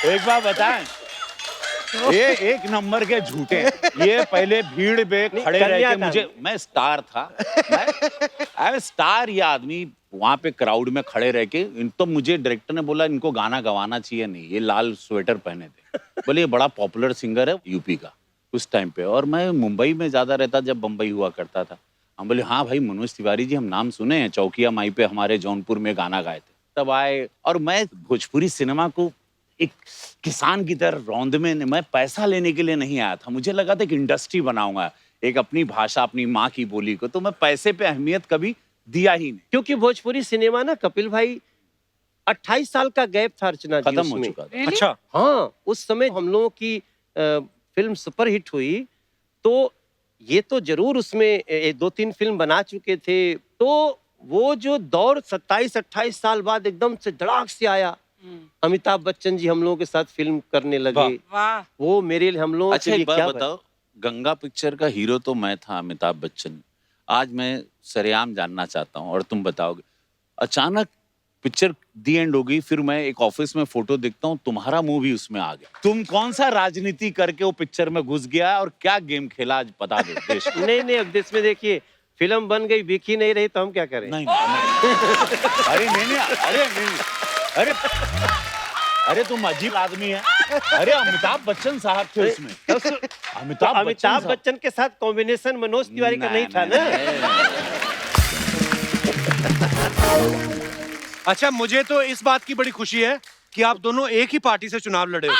एक बात बताएं, ये एक नंबर के झूठे। ये पहले भीड़ में खड़े रह के मुझे, मैं स्टार था, मैं स्टार। ये आदमी वहां पे क्राउड में खड़े रह के, तो मुझे डायरेक्टर ने बोला इनको गाना गवाना चाहिए नहीं, ये लाल स्वेटर पहने थे। बोले ये बड़ा पॉपुलर सिंगर है यूपी का उस टाइम पे, और मैं मुंबई में ज्यादा रहता जब बम्बई हुआ करता था। हम बोले हाँ भाई मनोज तिवारी जी हम नाम सुने हैं, चौकिया माई पे हमारे जौनपुर में गाना गाए थे। तब आए, और मैं भोजपुरी सिनेमा को एक किसान की तरह रौंद में, मैं पैसा लेने के लिए नहीं आया था। मुझे लगा था कि इंडस्ट्री बनाऊंगा, एक अपनी भाषा, अपनी माँ की बोली को। तो मैं पैसे पे अहमियत कभी दिया ही नहीं। क्योंकि भोजपुरी सिनेमा ना कपिल भाई 28 साल का गैप था अर्चना जी खत्म हो उसमें। चुका था। Really? अच्छा हाँ, उस समय हम लोगों की फिल्म सुपर हिट हुई, तो ये तो जरूर उसमें 2-3 फिल्म बना चुके थे। तो वो जो दौर 27-28 साल बाद एकदम से धड़ाक से आया, अमिताभ बच्चन जी हम लोगों के साथ फिल्म करने लगे। वाह। वो मेरे लिए, हम लोगों अच्छा के लिए एक बात क्या बताओ, गंगा पिक्चर का हीरो तो मैं था, अमिताभ बच्चन। आज मैं सरेआम जानना चाहता हूँ और तुम बताओगे, अचानक पिक्चर दी एंड हो गई, फिर मैं एक ऑफिस में फोटो देखता हूँ, तुम्हारा मुंह भी उसमें आ गया। तुम कौन सा राजनीति करके वो पिक्चर में घुस गया और क्या गेम खेला, आज बता दो देश को। नहीं, अब देश में देखिए फिल्म बन गई, बिकी नहीं रही, तो हम क्या करें? नहीं, अरे नहीं, अरे नहीं, अरे अरे तुम अजीब आदमी है। अरे अमिताभ बच्चन साहब थे उसमें। अमिताभ बच्चन के साथ कॉम्बिनेशन मनोज तिवारी का नहीं था ना। अच्छा मुझे तो इस बात की बड़ी खुशी है कि आप दोनों एक ही पार्टी से चुनाव लड़े हो।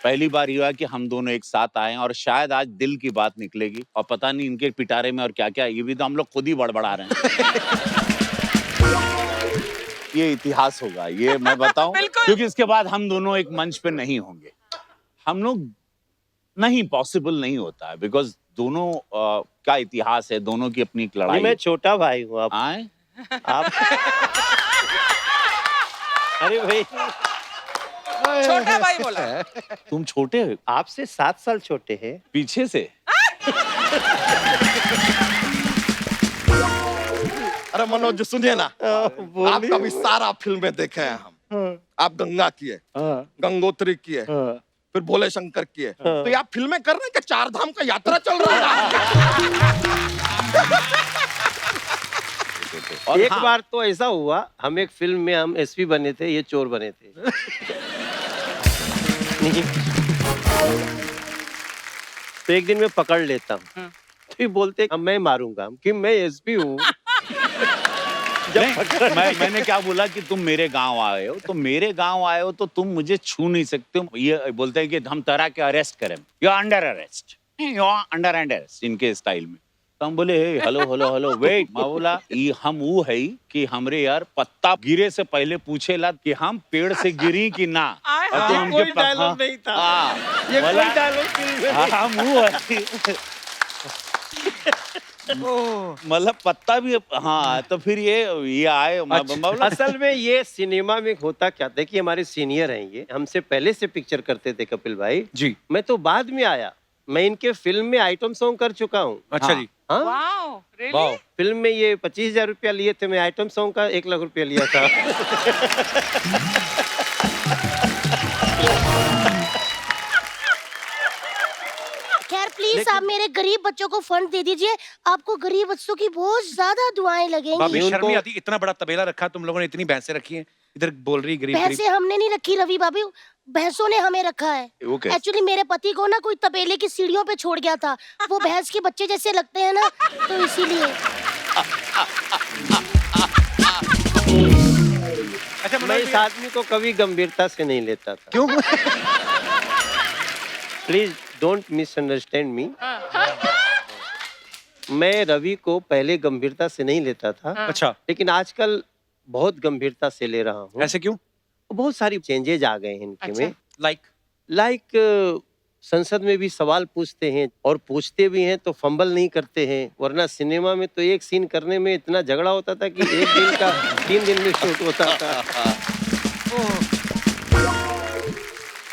पहली बार हुआ कि हम दोनों एक साथ आए और शायद आज दिल की बात निकलेगी, और पता नहीं इनके पिटारे में और क्या क्या, ये भी तो हम लोग खुद ही बड़बड़ा रहे हैं। ये इतिहास होगा, ये मैं बताऊं, क्योंकि इसके बाद हम दोनों एक मंच पे नहीं होंगे। हम लोग नहीं, पॉसिबल नहीं होता है, बिकॉज दोनों का इतिहास है, दोनों की अपनी एक लड़ाई। मैं छोटा भाई हूँ, आप अरे भाई छोटा भाई बोला। तुम छोटे हो, आपसे 7 साल छोटे हैं। पीछे से। अरे मनोज सुनिए ना, आपका भी सारा फिल्में देखे हैं हम। आप गंगा किए, गंगोत्री किए, फिर भोले शंकर किए, तो ये आप फिल्में कर रहे हैं कि 4 धाम का यात्रा चल रहा है? और एक हाँ, बार तो ऐसा हुआ, हम एक फिल्म में हम एसपी बने थे, ये चोर बने थे। तो एक दिन मैं पकड़ लेता हूँ, तो ये बोलते अब मैं मारूंगा कि मैं एसपी हूँ। मैंने क्या बोला कि तुम मेरे गांव आए हो, तो मेरे गांव आए हो तो तुम मुझे छू नहीं सकते हो। ये बोलते हैं कि हम तरह के अरेस्ट करें, you are under arrest, you are under arrest, इनके स्टाइल में। तो हम बोले हे हेलो वेट, मैं बोला ये हम वो है कि हमरे यार पत्ता गिरे से पहले पूछेला कि हम पेड़ से गिरी कि ना। और तो हमके कोई डायलॉग नहीं था, ये बोला, कोई डायलॉग नहीं था। हम वो है मतलब पत्ता भी। हाँ, तो फिर ये आए। असल में ये सिनेमा में होता क्या, देखिए हमारे सीनियर हैं, ये हमसे पहले से पिक्चर करते थे कपिल भाई जी। मैं तो बाद में आया, मैं इनके फिल्म में आइटम सॉन्ग कर चुका हूँ। अच्छा जी। हाँ, वाओ, really? फिल्म में ये 25,000 रुपया लिए थे, मैं आइटम सॉन्ग का 1 लाख रुपया लिया था। खैर प्लीज आप मेरे गरीब बच्चों को फंड दे दीजिए, आपको गरीब बच्चों की बहुत ज्यादा दुआएं लगेंगी। भाभी शर्म नहीं आती, इतना बड़ा तबेला रखा तुम लोगों ने, इतनी भैंसें रखी हैं, इधर बोल रही गरीब भैंसे हमने नहीं रखी रवि बाबू, भैंसों ने हमें रखा है। एक्चुअली मेरे पति को ना कोई तबेले की सीढ़ियों पे छोड़ गया था, वो भैंस के बच्चे जैसे लगते हैं ना, तो इसीलिए। अच्छा मैं इस आदमी को कभी गंभीरता से नहीं लेता था। क्यों? प्लीज डोंट मिसअंडरस्टैंड मी। मैं रवि को पहले गंभीरता से नहीं लेता था, अच्छा, लेकिन आजकल बहुत गंभीरता से ले रहा हूँ। ऐसे क्यों? बहुत सारी चेंजेज आ गए हैं इनके में। लाइक संसद में भी सवाल पूछते हैं, और पूछते भी हैं तो फंबल नहीं करते हैं, वरना सिनेमा में तो एक सीन करने में इतना झगड़ा होता था कि 1 दिन का 3 दिन में शूट होता था।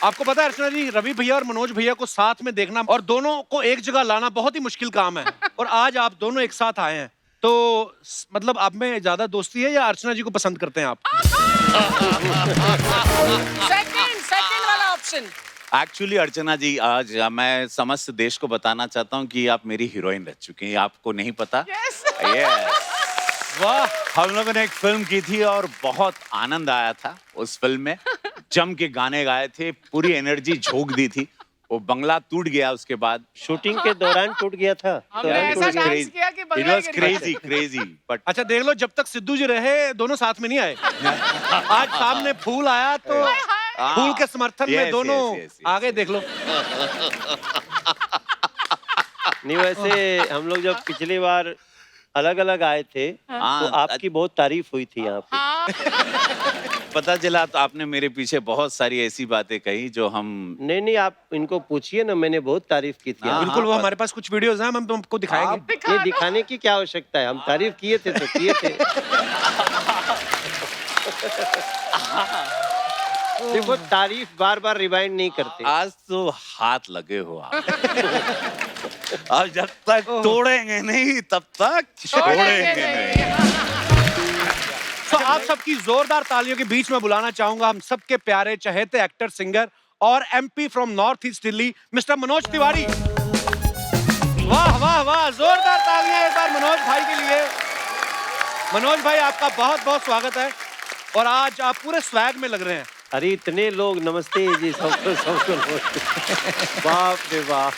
आपको पता है अर्चना जी, रवि भैया और मनोज भैया को साथ में देखना और दोनों को एक जगह लाना बहुत ही मुश्किल काम है, और आज आप दोनों एक साथ आए हैं। तो मतलब आप में ज्यादा दोस्ती है या अर्चना जी को पसंद करते हैं आप? सेकंड वाला ऑप्शन। एक्चुअली अर्चना जी, आज मैं समस्त देश को बताना चाहता हूँ कि आप मेरी हीरोइन रह चुकी हैं, आपको नहीं पता। यस। Yes. वाह, हम लोगों ने एक फिल्म की थी और बहुत आनंद आया था उस फिल्म में। जम के गाने गाए थे, पूरी एनर्जी झोंक दी थी। वो बंगला टूट गया उसके बाद। शूटिंग के दौरान टूट गया था। हमने दौरान ऐसा टूट गया। डांस किया कि It बंगला was गिर गया। crazy, but अच्छा देख लो, जब तक सिद्धू जी रहे दोनों साथ में नहीं आए। आज सामने फूल आया तो फूल के समर्थन में Yes, दोनों yes. आगे देख लो। नहीं, वैसे हम लोग जब पिछली बार अलग अलग आए थे तो हाँ, आपकी बहुत तारीफ हुई थी यहाँ पे। पता चला तो आपने मेरे पीछे बहुत सारी ऐसी बातें कही जो हम नहीं, आप इनको पूछिए ना, मैंने बहुत तारीफ की थी। हाँ, बिल्कुल, वो हाँ, हमारे पास कुछ वीडियोस हैं, हम तुमको दिखाएंगे। ये दिखाने की क्या आवश्यकता है, हम तारीफ किए थे तो किए थे। देखो, तारीफ बार बार रिवाइंड नहीं करते। आज तो हाथ लगे हो आप। अब जब तक तोड़ेंगे नहीं तब तक छोड़ेंगे नहीं। तो आप सबकी जोरदार तालियों के बीच में बुलाना चाहूंगा हम सबके प्यारे चहेते एक्टर, सिंगर और MP from north east Delhi, mister Manoj Tiwari. वाह वाह वाह, जोरदार तालियां एक बार मनोज भाई के लिए। मनोज भाई, आपका बहुत बहुत स्वागत है और आज आप पूरे स्वैग में लग रहे हैं। अरे इतने लोग, नमस्ते जी, सबको नमस्ते। बाप रे बाप,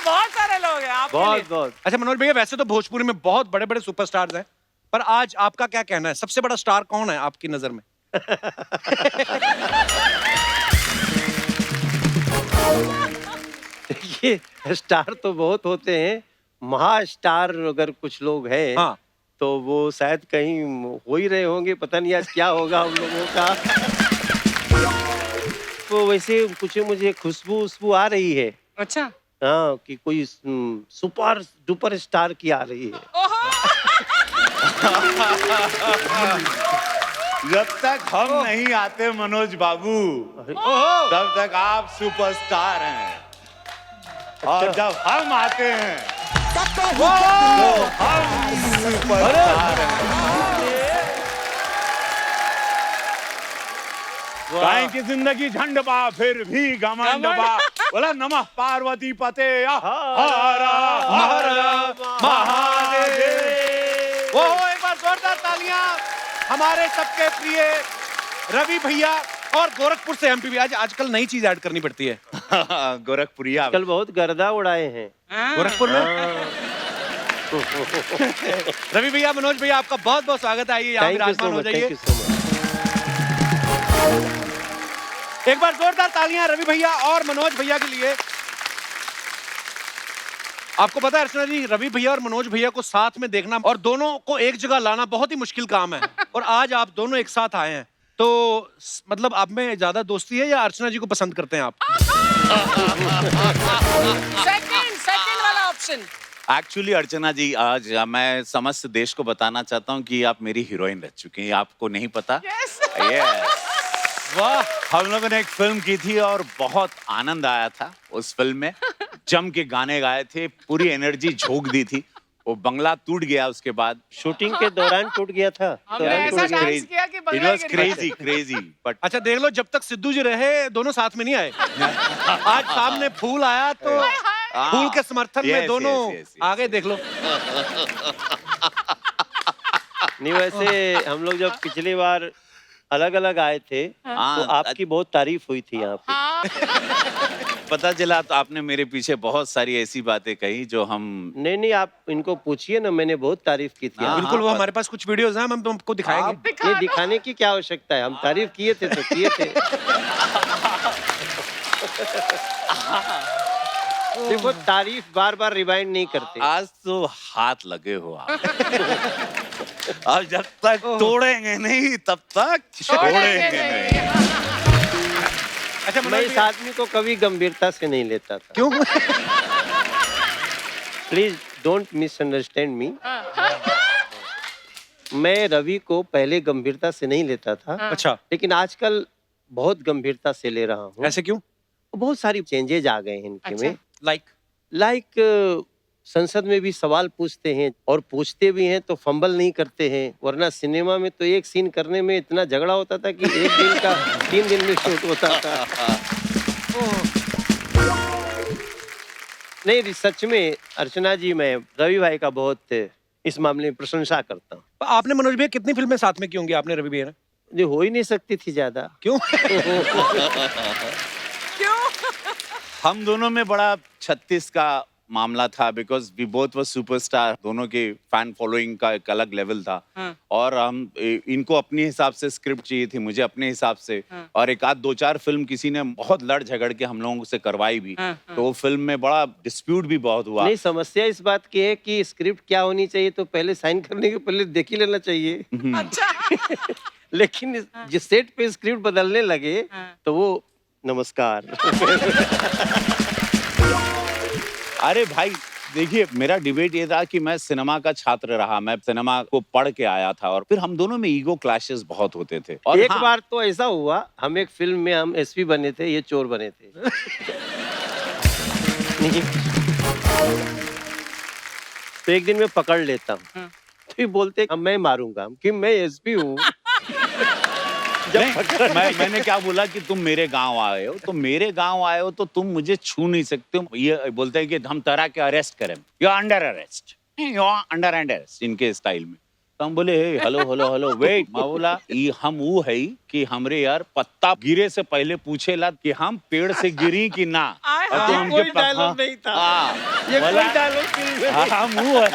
बहुत सारे लोग हैं आपके लिए। बहुत। अच्छा मनोज भैया, वैसे तो भोजपुरी में बहुत बड़े बड़े सुपरस्टार्स हैं, पर आज आपका क्या कहना है, सबसे बड़ा स्टार कौन है आपकी नजर में? देखिए, स्टार तो बहुत होते हैं, महा स्टार अगर कुछ लोग हैं हाँ। तो वो शायद कहीं हो ही रहे होंगे, पता नहीं आज क्या होगा हम लोगों का। तो वैसे कुछ मुझे खुशबू आ रही है, अच्छा। हाँ, कि कोई सुपर डुपर स्टार की आ रही है। जब तक हम नहीं आते मनोज बाबू, तब तक आप सुपरस्टार हैं, और जब हम आते हैं तो हम सुपरस्टार हैं। काहे की जिंदगी झंड बा फिर भी घमंड बा, बोला नमः पार्वती पते हर हर महादेव। वो एक बार जोरदार तालियां हमारे सबके प्रिय रवि भैया और गोरखपुर से एमपी भी। आज आजकल नई चीज ऐड करनी पड़ती है। गोरखपुरिया। कल बहुत गर्दा उड़ाए हैं गोरखपुर में। रवि भैया, मनोज भैया, आपका बहुत बहुत स्वागत है। आइए यहाँ विराजमान हो जाइए। एक बार जोरदार तालियां रवि भैया और मनोज भैया के लिए। आपको पता है अर्चना जी, रवि भैया और मनोज भैया को साथ में देखना और दोनों को एक जगह लाना बहुत ही मुश्किल काम है, और आज आप दोनों एक साथ आए हैं, तो मतलब आप में ज्यादा दोस्ती है या अर्चना जी को पसंद करते हैं आप? सेकंड वाला ऑप्शन। एक्चुअली अर्चना जी, आज मैं समस्त देश को बताना चाहता हूँ कि आप मेरी हीरोइन रह चुकी हैं, आपको नहीं पता। यस। वाह, हम लोगों ने एक फिल्म की थी और बहुत आनंद आया था उस फिल्म में। जम के गाने गाए थे, पूरी एनर्जी झोंक दी थी। वो बंगला टूट गया उसके बाद। शूटिंग के दौरान टूट गया था। हमने दौरान ऐसा टूट गया। डांस किया कि It बंगला was गिर गया। crazy, but अच्छा देख लो, जब तक सिद्धू जी रहे दोनों साथ में नहीं आए। आज सामने फूल आया तो फूल के समर्थन में Yes, दोनों yes. आगे देख लो। नहीं, वैसे हम लोग जब पिछली बार अलग अलग आए थे तो हाँ, आपकी बहुत तारीफ हुई थी यहाँ पे। पता चला तो आपने मेरे पीछे बहुत सारी ऐसी बातें कही जो हम नहीं, आप इनको पूछिए ना, मैंने बहुत तारीफ की थी। हाँ, बिल्कुल, वो हमारे पास कुछ वीडियोस हैं, हम तुमको दिखाएंगे। ये दिखाने की क्या आवश्यकता है, हम तारीफ किए थे तो किए थे। देखो, तारीफ बार बार रिवाइंड नहीं करते। आज तो हाथ लगे हो आप। अब जब तक तोड़ेंगे नहीं तब तक छोड़ेंगे नहीं। अच्छा मैं मनोज इस भैया, आदमी को कभी गंभीरता से नहीं लेता था। क्यों? प्लीज डोंट मिसअंडरस्टैंड मी। मैं रवि को पहले गंभीरता से नहीं लेता था, अच्छा, लेकिन आजकल बहुत गंभीरता से ले रहा हूँ। ऐसे क्यों? बहुत सारी चेंजेज आ गए हैं इनके अच्छा। में। लाइक लाइक संसद में भी सवाल पूछते हैं और पूछते भी हैं तो फंबल नहीं करते हैं, वरना सिनेमा में तो एक सीन करने में इतना झगड़ा होता था कि एक दिन का 3 दिन में शूट होता था। नहीं, सच में अर्चना जी, मैं रवि भाई का बहुत इस मामले में प्रशंसा करता हूँ। आपने मनोज भैया कितनी फिल्में साथ में की होंगी आपने रवि भैया? जो हो ही नहीं सकती थी ज्यादा। क्यों? क्यों? हम दोनों में बड़ा 36 का मामला था, because we both were superstar. दोनों के फैन फॉलोइंग का एक अलग लेवल था। और हम इनको अपने हिसाब से स्क्रिप्ट चाहिए थी, मुझे अपने हिसाब से। और एक आध 2-4 फिल्म किसी ने बहुत लड़ झगड़ के हम लोगों से करवाई भी। तो वो फिल्म में बड़ा डिस्प्यूट भी बहुत हुआ। नहीं, समस्या इस बात की है कि स्क्रिप्ट क्या होनी चाहिए तो पहले साइन करने के पहले देख ही लेना चाहिए। अच्छा। लेकिन जिस सेट पे स्क्रिप्ट बदलने लगे तो वो नमस्कार। अरे भाई देखिए, मेरा डिबेट ये था कि मैं सिनेमा का छात्र रहा, मैं सिनेमा को पढ़ के आया था, और फिर हम दोनों में ईगो क्लैशेस बहुत होते थे। और एक बार तो ऐसा हुआ, हम एक फिल्म में हम एसपी बने थे, ये चोर बने थे। तो एक दिन मैं पकड़ लेता हूँ, तो ये बोलते अब मैं मारूंगा कि मैं एसपी हूँ। मैंने क्या बोला कि तुम मेरे गांव आए हो, तो मेरे गांव आए हो तो तुम मुझे छू नहीं सकते हो। ये बोलते हैं कि हम तरह के अरेस्ट करें, you are under arrest, you are under arrest, इनके स्टाइल में। तो हम बोले हेलो हेलो हेलो वेट। मैं बोला ये हम वो है कि हमरे यार पत्ता गिरे से पहले पूछेला कि हम पेड़ से गिरी कि ना। और तो कोई डायलॉग नहीं था, ये कोई डायलॉग फिल्म में हम वो है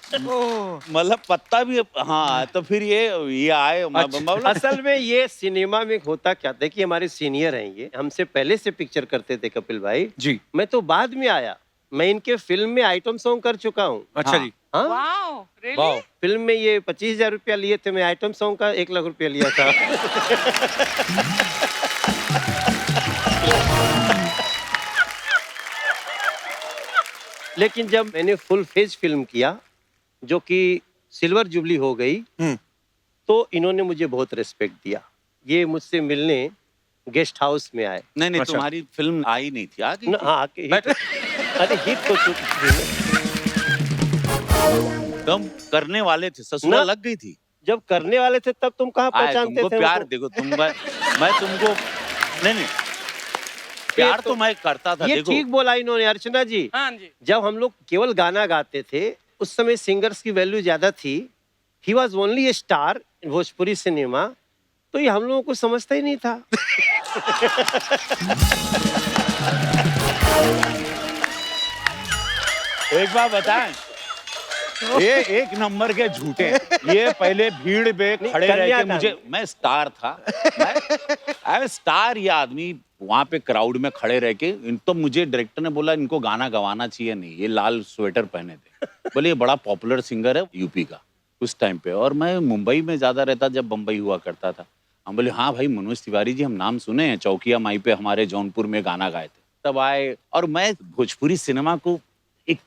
मतलब पत्ता भी। हाँ, तो फिर ये आए। असल में ये सिनेमा में होता क्या था कि हमारे सीनियर हैं, ये हमसे पहले से पिक्चर करते थे कपिल भाई जी। मैं तो बाद में आया, मैं इनके फिल्म में आइटम सॉन्ग कर चुका हूँ। अच्छा जी। हाँ, वाओ, रियली? फिल्म में ये 25,000 रुपया लिए थे, मैं आइटम सॉन्ग का 1 लाख रुपया लिया था। लेकिन जब मैंने फुल फेज फिल्म किया जो कि सिल्वर जुबली हो गई, तो इन्होंने मुझे बहुत रिस्पेक्ट दिया। ये मुझसे मिलने गेस्ट हाउस में आए। नहीं अच्छा। तुम्हारी फिल्म आई नहीं थी, आ गई थी? हाँ, अरे हिट तो चुकी थी। तुम करने वाले थे, ससुरा लग गई थी। जब करने वाले थे तब तुम कहाँ पहचानते तुमको थे? प्यार देखो मैं तुमको नहीं प्यार तो मैं करता था। ये देखो ठीक बोला इन्होंने अर्चना जी। हाँ जी। जब हम लोग केवल गाना गाते थे उस समय सिंगर्स की वैल्यू ज्यादा थी। He was only A star in Bhojpuri cinema, तो ये हम लोगों को समझता ही नहीं था। एक बार बताएं, ये एक नंबर के झूठे। ये पहले भीड़ में खड़े रह के मुझे, मैं स्टार था, मैं स्टार। ये आदमी वहां पे क्राउड में खड़े रह के, तो मुझे डायरेक्टर ने बोला इनको गाना गवाना चाहिए नहीं, ये लाल स्वेटर पहने थे। बोले ये बड़ा पॉपुलर सिंगर है यूपी का उस टाइम पे, और मैं मुंबई में ज्यादा रहता जब बम्बई हुआ करता था। हम बोले हाँ भाई मनोज तिवारी जी, हम नाम सुने हैं, चौकिया माई पे हमारे जौनपुर में गाना गाए थे। तब आए, और मैं भोजपुरी सिनेमा को एक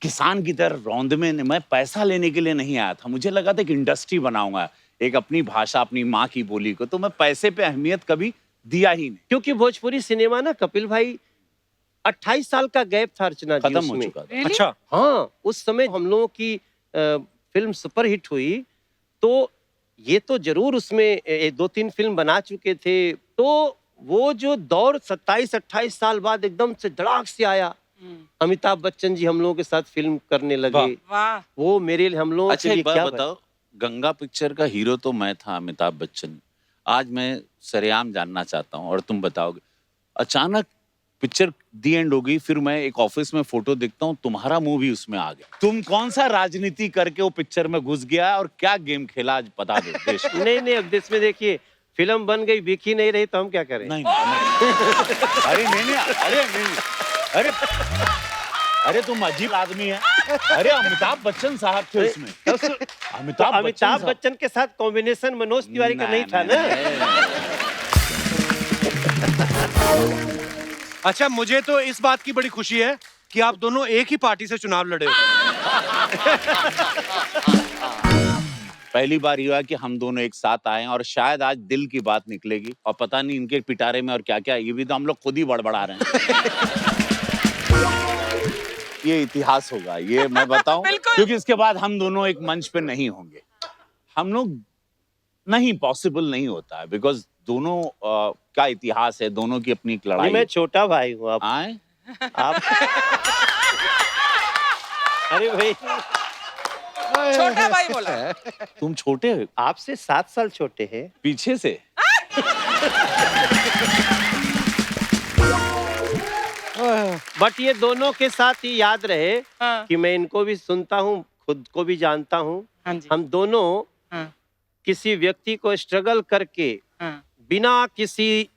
किसान की तरह रौंद में, मैं पैसा लेने के लिए नहीं आया था। मुझे लगा था कि इंडस्ट्री बनाऊंगा, एक अपनी भाषा, अपनी माँ की बोली को। तो मैं पैसे पे अहमियत कभी दिया ही नहीं, क्योंकि भोजपुरी सिनेमा ना कपिल भाई 28 साल का गैप था अर्चना जी, खत्म हो उसमें। चुका था। Really? अच्छा, हाँ, उस समय हम लोगों की फिल्म सुपर हिट हुई, तो ये तो जरूर उसमें 2-3 फिल्म बना चुके थे। तो वो जो दौर 27-28 साल बाद एकदम से धड़ाक से आया। अमिताभ बच्चन जी हम लोगों के साथ फिल्म करने लगे। वाह। वो मेरे लिए, हम लोगों अच्छा के लिए एक बात क्या बताओ, गंगा पिक्चर का हीरो तो मैं था, अमिताभ बच्चन। आज मैं सरेआम जानना चाहता हूँ और तुम बताओगे, अचानक पिक्चर दी एंड हो गई, फिर मैं एक ऑफिस में फोटो देखता हूँ, तुम्हारा मुंह भी उसमें आ गया। तुम कौन सा राजनीति करके वो पिक्चर में घुस गया और क्या गेम खेला, आज बता दो देश को। नहीं नहीं, अब देश में देखिए फिल्म बन गई, बिकी नहीं रही, तो हम क्या करें? नहीं, अरे नहीं, अरे अरे तुम अजीब आदमी है। अरे अमिताभ बच्चन साहब थे उसमें। अमिताभ बच्चन के साथ कॉम्बिनेशन मनोज तिवारी का नहीं था ना। अच्छा, मुझे तो इस बात की बड़ी खुशी है कि आप दोनों एक ही पार्टी से चुनाव लड़े हो। पहली बार हुआ कि हम दोनों एक साथ आए, और शायद आज दिल की बात निकलेगी, और पता नहीं इनके पिटारे में और क्या क्या, ये भी तो हम लोग खुद ही बड़बड़ा रहे हैं। ये इतिहास होगा, ये मैं बताऊं, बिल्कुल। क्योंकि इसके बाद हम दोनों एक मंच पे नहीं होंगे। हम लोग नहीं, पॉसिबल नहीं होता है, बिकॉज दोनों का इतिहास है, दोनों की अपनी एक नहीं, लड़ाई मैं है। छोटा भाई हूँ आप आए? अरे भाई छोटा भाई बोला। तुम छोटे हो, आपसे 7 साल छोटे हैं। पीछे से। बट ये दोनों के साथ ही याद रहे हाँ। कि मैं इनको भी सुनता हूँ, खुद को भी जानता हूँ। हाँ जी। हम दोनों हाँ, किसी व्यक्ति को स्ट्रगल करके हाँ, बिना किसी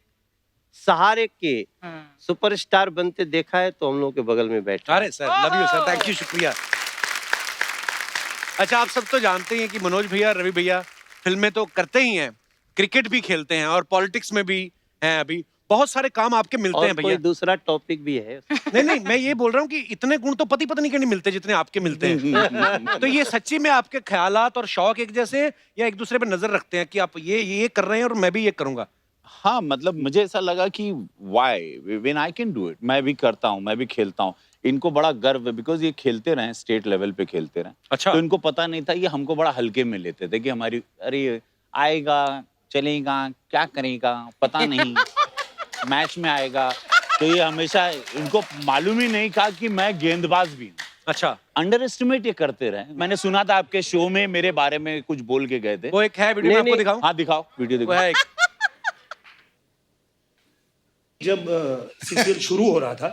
सहारे के हाँ। सुपरस्टार बनते देखा है, तो हम लोग के बगल में बैठे। अरे sir, love you sir, thank you, शुक्रिया। अच्छा, आप सब तो जानते ही हैं कि मनोज भैया, रवि भैया फिल्में तो करते ही हैं, क्रिकेट भी खेलते हैं और पॉलिटिक्स में भी हैं। अभी बहुत सारे काम आपके मिलते और हैं कोई भैया। दूसरा टॉपिक भी है। नहीं नहीं, मैं ये बोल रहा हूँ कि इतने गुण तो पति पत्नी के नहीं मिलते जितने आपके मिलते हैं। तो ये सच्ची में आपके ख्यालात और शौक एक जैसे हैं या एक दूसरे पे नजर रखते हैं कि आप ये कर रहे हैं और मैं भी ये करूंगा? हाँ, मतलब मुझे ऐसा लगा कि why when I can do it, मैं भी करता हूँ, मैं भी खेलता हूँ। इनको बड़ा गर्व है, बिकॉज ये खेलते रहे, स्टेट लेवल पे खेलते रहे। अच्छा। तो इनको पता नहीं था, ये हमको बड़ा हल्के में लेते थे कि हमारी, अरे आएगा चलेगा क्या करेगा पता नहीं, मैच में आएगा। तो ये हमेशा, इनको मालूम ही नहीं था कि मैं गेंदबाज भी हूँ। अच्छा, अंडर एस्टिमेट ये करते रहे। मैंने सुना था आपके शो में मेरे बारे में कुछ बोल के गए थे। वो एक है वीडियो, मैं आपको दिखाऊं? हाँ दिखाओ, वीडियो वो दिखाओ। है एक। जब सीरियल शुरू हो रहा था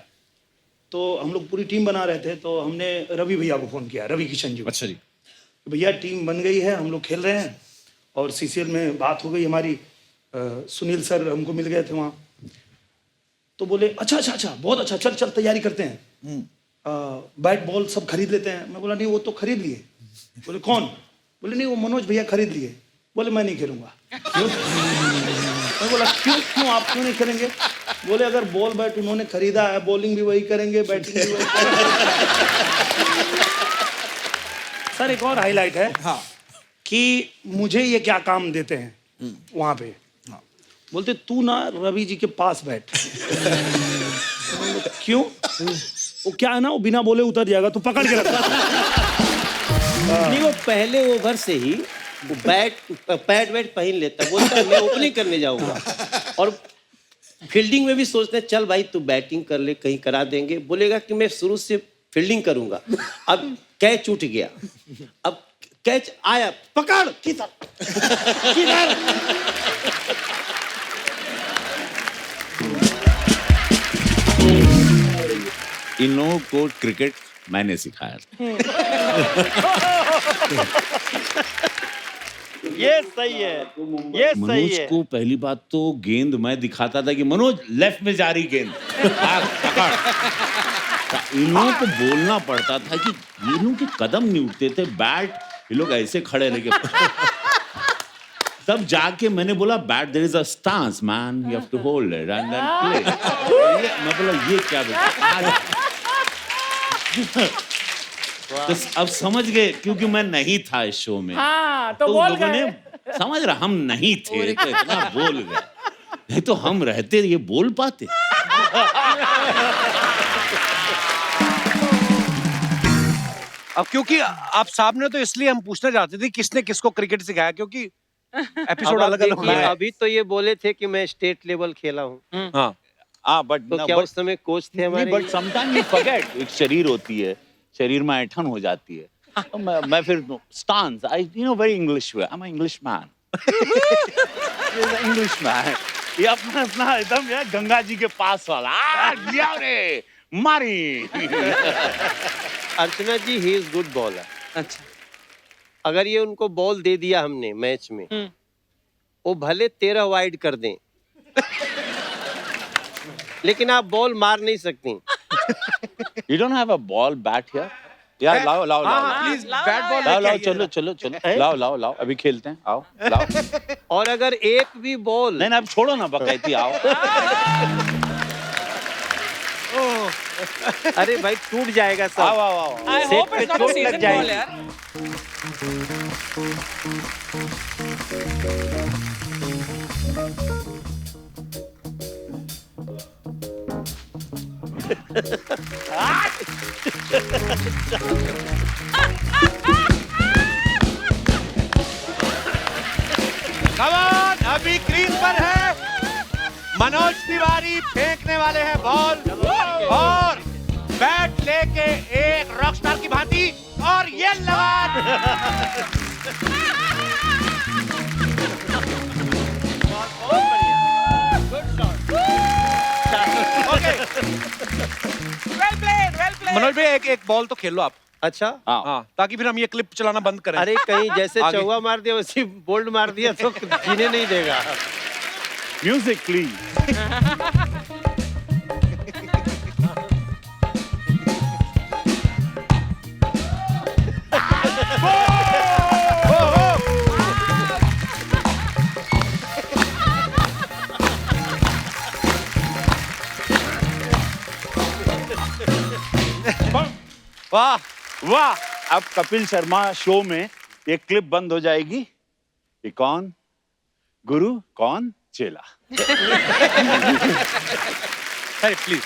तो हम लोग पूरी टीम बना रहे थे, तो हमने रवि भैया को फ़ोन किया, रवि किशन जी को। अच्छा जी। भैया टीम बन गई है, हम लोग खेल रहे हैं और सीसीएल में बात हो गई हमारी। सुनील सर हमको मिल गए थे वहाँ, तो बोले अच्छा अच्छा अच्छा, बहुत अच्छा, चल चल तैयारी करते हैं, बैट बॉल सब खरीद लेते हैं। मैं बोला नहीं, वो तो खरीद लिए। बोले कौन? बोले नहीं, वो मनोज भैया खरीद लिए। बोले मैं नहीं खेलूंगा। क्यों? मैं बोला क्यों क्यों आप क्यों नहीं खेलेंगे? बोले अगर बॉल बैट उन्होंने खरीदा है, बॉलिंग भी वही करेंगे, बैटिंग भी वही करेंगे। सर एक और हाईलाइट है कि मुझे ये क्या काम देते हैं वहां पे। बोलते तू ना रवि जी के पास बैठ। क्यों? वो क्या है ना, वो बिना बोले उतर जाएगा, तो पकड़ के रखा। नहीं, वो पहले ओवर से ही वो पैड वैड पहन लेता, बोलता मैं ओपनिंग करने जाऊंगा। और फील्डिंग में भी सोचते हैं चल भाई तू बैटिंग कर ले, कहीं करा देंगे। बोलेगा कि मैं शुरू से फील्डिंग करूंगा। अब कैच उठ गया, अब कैच आया, पकड़ किधर किधर। इन लोगों को क्रिकेट मैंने सिखाया था। ये सही है, ये सही मनोज है। को पहली बात तो गेंद मैं दिखाता था कि मनोज लेफ्ट में जा रही गेंद, भाग, पकड़। इन लोगों को बोलना पड़ता था कि ये लोग के कदम नहीं उठते थे, बैट ये लोग ऐसे खड़े रह गए। तब जाके मैंने बोला bat there is a stance man, you have to hold it and then play. मैं बोला ये क्या बेटा। तो अब समझ गए, क्योंकि मैं नहीं था इस शो में। हाँ, तो तो बोल लोगों ने गए। समझ रहा हम नहीं थे तो इतना बोल गए, नहीं तो हम रहते ये बोल पाते। अब क्योंकि आप साहब ने, तो इसलिए हम पूछना चाहते थे किसने किसको क्रिकेट सिखाया, क्योंकि एपिसोड अब आप अलग अलग देखिए, हुए हैं। अभी तो ये बोले थे कि मैं स्टेट लेवल खेला हूँ, हाँ, बट तो क्या उस समय कोच थे हमारे? बट समटाइम यू फॉरगेट, एक शरीर होती है, शरीर में ऐठन हो जाती है। तो मैं फिर stance, I you know very English way, I am English man, English man. ये अपना अपना एकदम यार गंगा जी के पास वाला, लिया रे मारी। अर्चना जी ही इज गुड बॉलर। अच्छा। अगर ये उनको बॉल दे दिया हमने मैच में, वो भले 13 वाइड कर दें, लेकिन आप बॉल मार नहीं सकती। You don't have a ball bat here? यार लाओ लाओ लाओ प्लीज लाओ, बैट बॉल लाओ लेके लाओ, आइए। चलो चलो चलो, लाओ लाओ लाओ, अभी खेलते हैं, आओ लाओ। और अगर एक भी बॉल नहीं अब छोड़ो ना बकैती, आओ। अरे भाई टूट जाएगा आओ सब। आओ आओ। I सेट hope पे it's not a चोट लग season जाएगी। ball यार। कमान अभी क्रीज पर है। मनोज तिवारी फेंकने वाले हैं बॉल और बैट लेके एक रॉकस्टार की भांति और ये लगा। Well played, well played. Manoj भाई एक बॉल तो खेल लो आप। अच्छा, हाँ, ताकि फिर हम ये क्लिप चलाना बंद करें। अरे कहीं जैसे आगे। चौका मार दिया वैसे बोल्ड मार दिया तो जीने नहीं देगा। Music please. वाह, वाह, अब कपिल शर्मा शो में ये क्लिप बंद हो जाएगी। ये कौन गुरु कौन चेला। अरे प्लीज।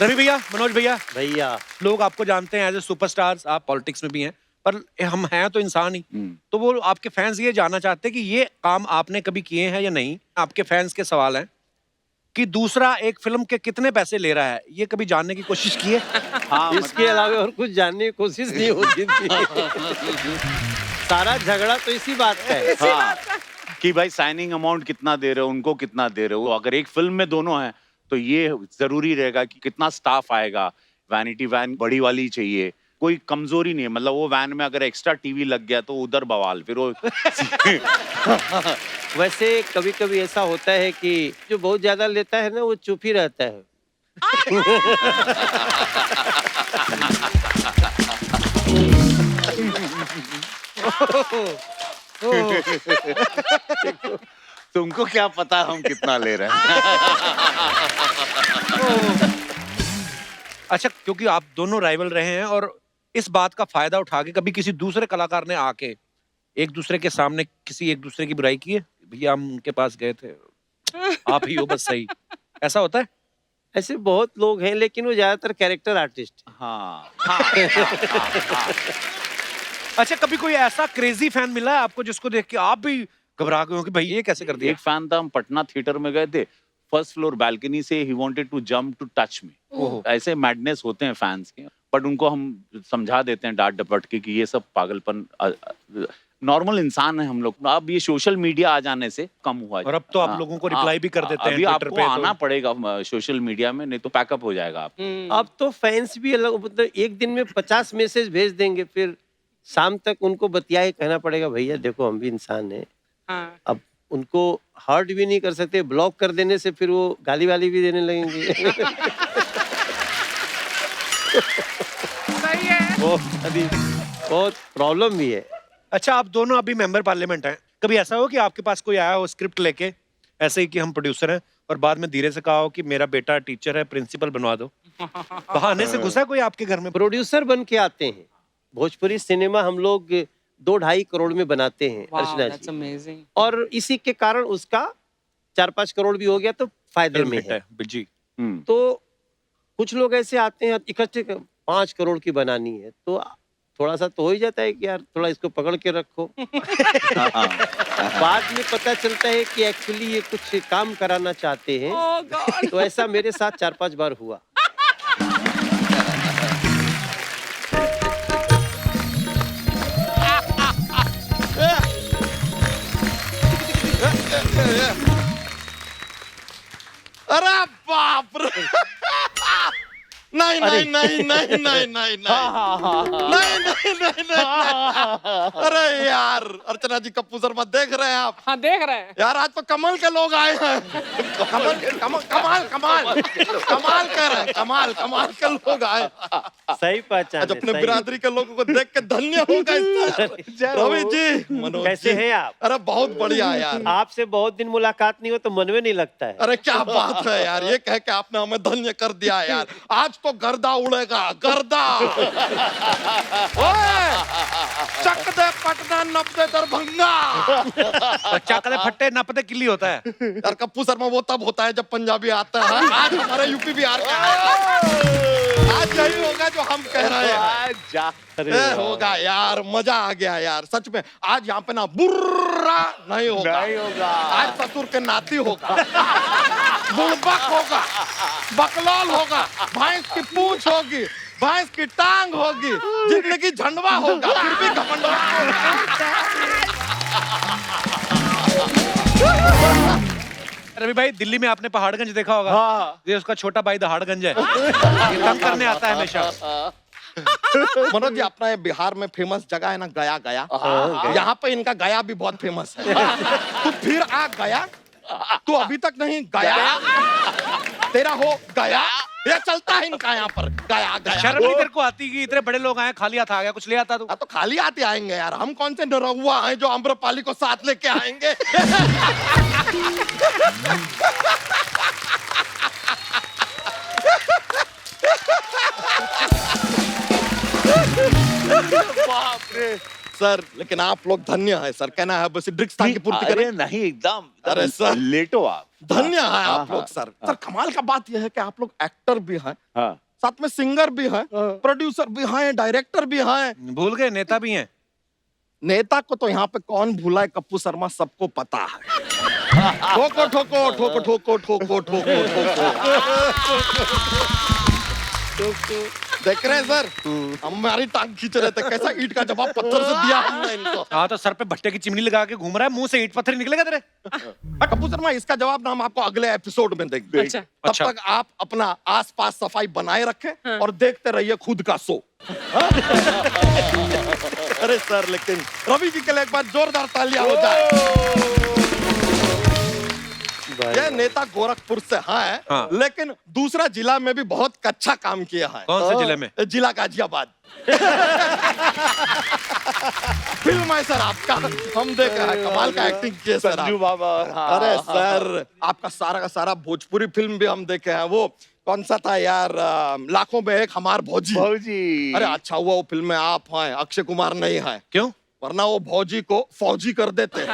रवि भैया, मनोज भैया, भैया लोग आपको जानते हैं एज ए सुपरस्टार्स, आप पॉलिटिक्स में भी हैं, पर हम हैं तो इंसान ही। तो वो आपके फैंस ये जानना चाहते हैं कि ये काम आपने कभी किए हैं या नहीं। आपके फैंस के सवाल हैं कि दूसरा एक फिल्म के कितने पैसे ले रहा है, ये कभी जानने की कोशिश की है? हाँ, इसके अलावा और कुछ जानने की कोशिश नहीं होती थी। सारा झगड़ा तो इसी बात का है। हाँ, कि भाई साइनिंग अमाउंट कितना दे रहे हो, उनको कितना दे रहे हो। अगर एक फिल्म में दोनों हैं तो ये जरूरी रहेगा कि कितना स्टाफ आएगा। वैनिटी वैन बड़ी वाली चाहिए, कोई कमजोरी नहीं है। मतलब वो वैन में अगर एक्स्ट्रा टीवी लग गया तो उधर बवाल फिर वो। वैसे कभी कभी ऐसा होता है कि जो बहुत ज्यादा लेता है ना वो चुप ही रहता है। तुमको क्या पता हम कितना ले रहे हैं। अच्छा, क्योंकि आप दोनों राइवल रहे हैं और इस बात का फायदा उठा के कभी किसी दूसरे कलाकार ने आके एक दूसरे के सामने किसी एक दूसरे की बुराई की है? भैया हम उनके पास गए थे, आप ही हो बस सही, ऐसा होता है? ऐसे बहुत लोग हैं लेकिन वो ज्यादातर कैरेक्टर आर्टिस्ट। हाँ, अच्छा, कभी कोई ऐसा क्रेजी फैन मिला है आपको जिसको देख के आप भी घबरा गए हो कि भाई ये कैसे कर दिया? एक फैन था, हम पटना थिएटर में गए थे, फर्स्ट फ्लोर बालकनी से ही wanted to jump to touch me. ऐसे मैडनेस होते हैं फैंस के, बट उनको हम समझा देते हैं डांट डपट के कि ये सब पागलपन, नॉर्मल इंसान है हम लोग। अब ये सोशल मीडिया आ जाने से कम हुआ है। और अब तो आप लोगों को रिप्लाई भी कर देते हैं अभी ट्विटर आपको पे तो। आना पड़ेगा सोशल मीडिया में, नहीं तो पैकअप हो जाएगा आप। अब तो फैंस भी अलग, मतलब एक दिन में 50 मैसेज भेज देंगे, फिर शाम तक उनको बतिया के कहना पड़ेगा भैया देखो हम भी इंसान हैं। हाँ। अब उनको हर्ट भी नहीं कर सकते, ब्लॉक कर देने से फिर वो गाली वाली भी देने लगेंगे। सही है। बहुत प्रॉब्लम भी है। अच्छा, आप दोनों अभी मेंबर पार्लियामेंट हैं, कभी ऐसा हो कि आपके पास कोई आया हो स्क्रिप्ट लेके ऐसे ही कि हम प्रोड्यूसर हैं और बाद में धीरे से कहा हो कि मेरा बेटा टीचर है, प्रिंसिपल बनवा दो? बहाने से घुसा कोई आपके घर में? प्रोड्यूसर बन के आते हैं। भोजपुरी सिनेमा हम लोग 2-2.5 करोड़ में बनाते हैं Wow, Archana that's ji, amazing. और इसी के कारण उसका 4-5 करोड़ भी हो गया तो फायदे में है। जी। तो कुछ लोग ऐसे आते हैं इकट्ठे 5 करोड़ की बनानी है तो थोड़ा सा तो हो ही जाता है कि यार थोड़ा इसको पकड़ के रखो। बाद में पता चलता है कि एक्चुअली ये कुछ काम कराना चाहते हैं। Oh God. तो ऐसा मेरे साथ 4-5 बार हुआ। अरे बाप रे। नहीं नहीं नहीं नहीं नहीं नहीं नहीं। अरे यार, अर्चना जी कप्पू शर्मा देख रहे हैं आप? हाँ देख रहे हैं। यार आज तो कमल के लोग आए हैं। कमल कमाल कमाल कमाल कर रहे हैं, कमाल कमाल के लोग आए। सही पहचान आज है, अपने सही। बिरादरी के लोगों को देख के धन्य होगा इस तरह। रवि जी, मनोज कैसे जी, हैं आप? अरे बहुत बढ़िया यार। आपसे बहुत दिन मुलाकात नहीं हो तो मन में नहीं लगता है। अरे क्या बात है यार, ये कह के आपने हमें धन्य कर दिया यार। आज तो गर्दा उड़ेगा, गर्दा। ओ चक दे पटना नप दे दरभंगा। बच्चा कदे फट्टे नपते किल्ली होता है। यार कप्पू शर्मा वो तब होता है जब पंजाबी आता है। आज हमारे यूपी बिहार का आज यही होगा जो हम कह रहे हैं। होगा यार, मजा आ गया यार सच में। आज यहाँ पे ना बुर्रा नहीं होगा, आज ससुर के नाती होगा, बुड़बक होगा, बकलौल होगा, भैंस की पूंछ होगी, भैंस की टांग होगी, जिंदगी झंडवा होगा, फिर भी घमंडवा रवि भाई, दिल्ली में आपने पहाड़गंज देखा होगा। हाँ। ये उसका छोटा भाई दहाड़गंज है। ये तंग करने आता है हमेशा। मनोज जी, अपना ये बिहार में फेमस जगह है ना गया। गया यहाँ पे इनका गया भी बहुत फेमस है। तू फिर आ गया, तू अभी तक नहीं गया, तेरा हो गया, ये चलता है इनका यहाँ पर गया गया। शर्म नहीं तेरे को आती कि इतने बड़े लोग आए, खाली हाथ आ गया, कुछ ले आता तू? तो खाली आते आएंगे यार, हम कौन से निरहुआ हैं जो आम्रपाली को साथ लेके आएंगे। बाप रे सर, लेकिन आप लोग धन्य है सर, कहना है बस ड्रिक्स की पूर्ति करें। नहीं, एकदम अरे सर लेटो आप। धन्य है आप लोग सर। सर कमाल का बात यह है कि आप लोग एक्टर भी हैं, हाँ। साथ में सिंगर भी हैं, प्रोड्यूसर भी हैं, डायरेक्टर भी हैं। भूल गए नेता भी हैं। नेता को तो यहाँ पे कौन भूला है कप्पू शर्मा, सबको पता है। ठोको ठोको ठोको ठोको ठोको ठोको ठोको। देख रहे हैं सर, हमारी टांग खींच रहे थे, कैसा ईंट का जवाब पत्थर से दिया हमने इनको। हाँ, तो सर पे भट्टे की चिमनी लगा के घूम रहा है, मुंह से ईंट पत्थर निकलेगा तेरे। कप्पू शर्मा, इसका जवाब ना हम आपको अगले एपिसोड में देंगे। अच्छा। तब तक आप अपना आसपास सफाई बनाए रखें और देखते रहिए खुद का शो। अरे सर, लेकिन रवि जी के लिए एक बार जोरदार तालियां हो जाए। ये नेता गोरखपुर से है, हाँ। लेकिन दूसरा जिला में भी बहुत अच्छा काम किया है। कौन से जिले में? जिला गाजियाबाद। फिल्म है सर आपका, हम देखा है, कमाल का एक्टिंग किए सर आप। बाबा। अरे सर, आपका सारा का सारा भोजपुरी फिल्म भी हम देखे हैं। वो कौन सा था यार, लाखों में एक हमार भौजी। अरे अच्छा हुआ वो फिल्म में आप हैं, अक्षय कुमार नहीं है। क्यों? वरना वो भौजी को फौजी कर देते।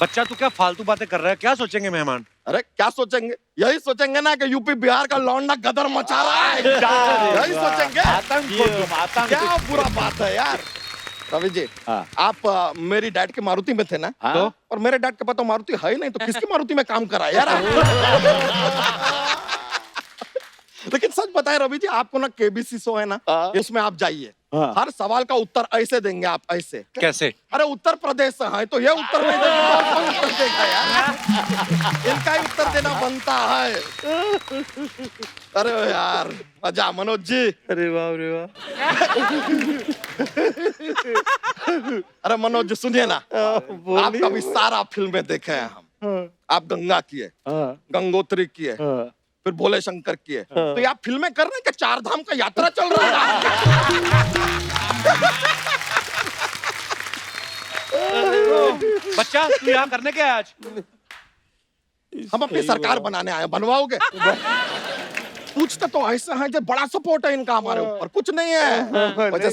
बच्चा तू क्या फालतू बातें कर रहा है? क्या सोचेंगे मेहमान? अरे क्या सोचेंगे, यही सोचेंगे ना कि यूपी बिहार का लौंडा गदर मचा रहा है। यही सोचेंगे। आतंक। क्या बुरा बात है यार। रवि जी, हाँ। आप मेरी डैड की मारुति में थे ना? हाँ। तो? और मेरे डैड के पास तो मारुति है ही नहीं, तो किसकी मारुति में काम करा यार? लेकिन सच बताएं रवि जी, आपको ना केबीसी शो है ना, इसमें आप जाइए, हर सवाल का उत्तर ऐसे देंगे आप, ऐसे। कैसे? अरे उत्तर प्रदेश से है तो ये उत्तर नहीं देंगे, कौन उत्तर देगा यार? इनका ही उत्तर देना बनता है। अरे यार मजा, मनोज जी। अरे वाह, अरे वाह। अरे मनोज जी सुनिए ना, आपका भी सारा फिल्में देखे हैं हम। आप गंगा किए, गंगोत्री किए, फिर भोले शंकर किए, तो ये आप फिल्में कर रहे हैं कि चार धाम का यात्रा चल रहा है? बच्चा तू यहाँ करने क्या है आज? हम अपनी सरकार बनाने आए, बनवाओगे? पूछते तो ऐसा है जो बड़ा सपोर्ट है इनका हमारे ऊपर, कुछ नहीं है। वैसे